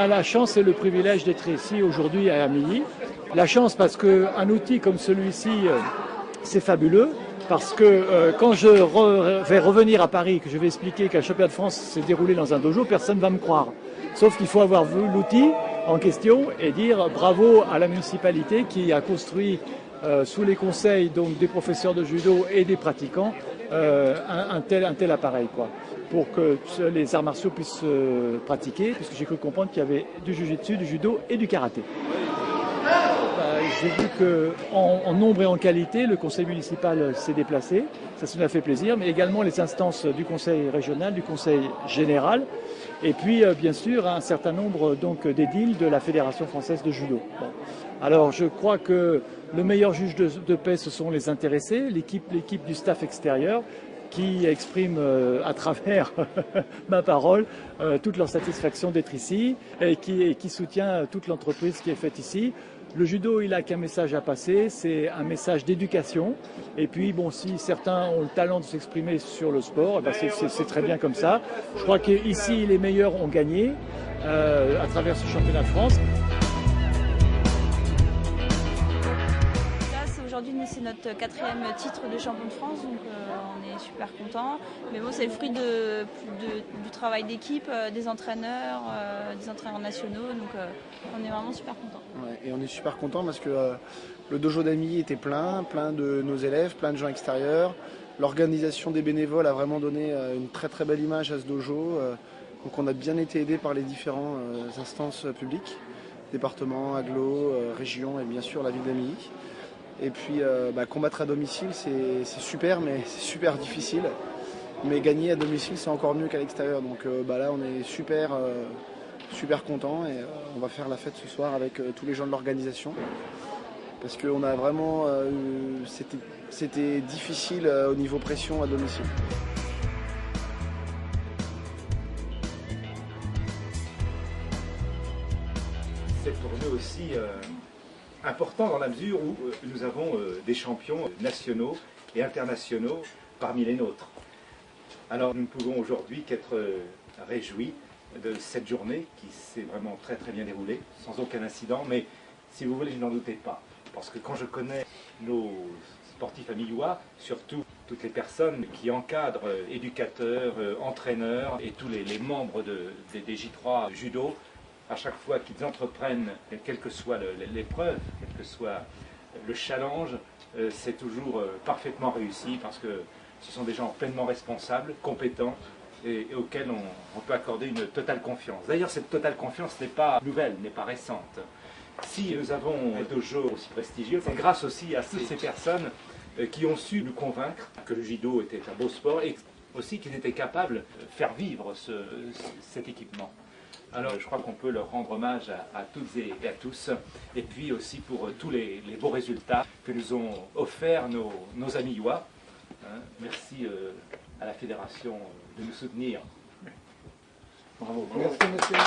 a la chance et le privilège d'être ici aujourd'hui à Amilly. La chance parce qu'un outil comme celui-ci, c'est fabuleux. Parce que quand je vais revenir à Paris, que je vais expliquer qu'un championnat de France s'est déroulé dans un dojo, personne ne va me croire. Sauf qu'il faut avoir vu l'outil en question et dire bravo à la municipalité qui a construit sous les conseils donc, des professeurs de judo et des pratiquants un tel appareil, quoi, pour que les arts martiaux puissent pratiquer, puisque j'ai cru comprendre qu'il y avait du jujitsu, du judo et du karaté. J'ai vu qu'en nombre et en qualité, le conseil municipal s'est déplacé, ça nous a fait plaisir, mais également les instances du conseil régional, du conseil général, et puis bien sûr un certain nombre d'édiles de la Fédération française de judo. Bon. Alors je crois que le meilleur juge de paix, ce sont les intéressés, l'équipe du staff extérieur, qui exprime à travers ma parole toute leur satisfaction d'être ici et qui soutient toute l'entreprise qui est faite ici. Le judo, il n'a qu'un message à passer, c'est un message d'éducation. Et puis, bon, si certains ont le talent de s'exprimer sur le sport, ben c'est très bien comme ça. Je crois qu'ici, les meilleurs ont gagné à travers ce championnat de France. Aujourd'hui, c'est notre 4e titre de champion de France, donc on est super contents. Mais bon, c'est le fruit du travail d'équipe, des entraîneurs nationaux, donc on est vraiment super contents. Ouais, et on est super contents parce que le dojo d'Amilly était plein de nos élèves, plein de gens extérieurs. L'organisation des bénévoles a vraiment donné une très très belle image à ce dojo. Donc on a bien été aidés par les différentes instances publiques, départements, agglos, régions et bien sûr la ville d'Amilly. Et puis combattre à domicile c'est super, mais c'est super difficile. Mais gagner à domicile c'est encore mieux qu'à l'extérieur. Donc là on est super contents et on va faire la fête ce soir avec tous les gens de l'organisation. Parce qu'on a vraiment... c'était difficile au niveau pression à domicile. C'est pour nous aussi important dans la mesure où nous avons des champions nationaux et internationaux parmi les nôtres. Alors nous ne pouvons aujourd'hui qu'être réjouis de cette journée qui s'est vraiment très très bien déroulée, sans aucun incident, mais si vous voulez, je n'en doutais pas. Parce que quand je connais nos sportifs amillois, surtout toutes les personnes qui encadrent, éducateurs, entraîneurs et tous les membres des J3 judo, à chaque fois qu'ils entreprennent, quelle que soit l'épreuve, quel que soit le challenge, c'est toujours parfaitement réussi parce que ce sont des gens pleinement responsables, compétents et auxquels on peut accorder une totale confiance. D'ailleurs, cette totale confiance n'est pas nouvelle, n'est pas récente. Si nous avons un dojo aussi prestigieux, c'est grâce aussi à toutes ces personnes qui ont su nous convaincre que le judo était un beau sport et aussi qu'ils étaient capables de faire vivre cet équipement. Alors je crois qu'on peut leur rendre hommage à toutes et à tous, et puis aussi pour tous les beaux résultats que nous ont offerts nos amillois. Merci à la fédération de nous soutenir. Bravo. Merci monsieur.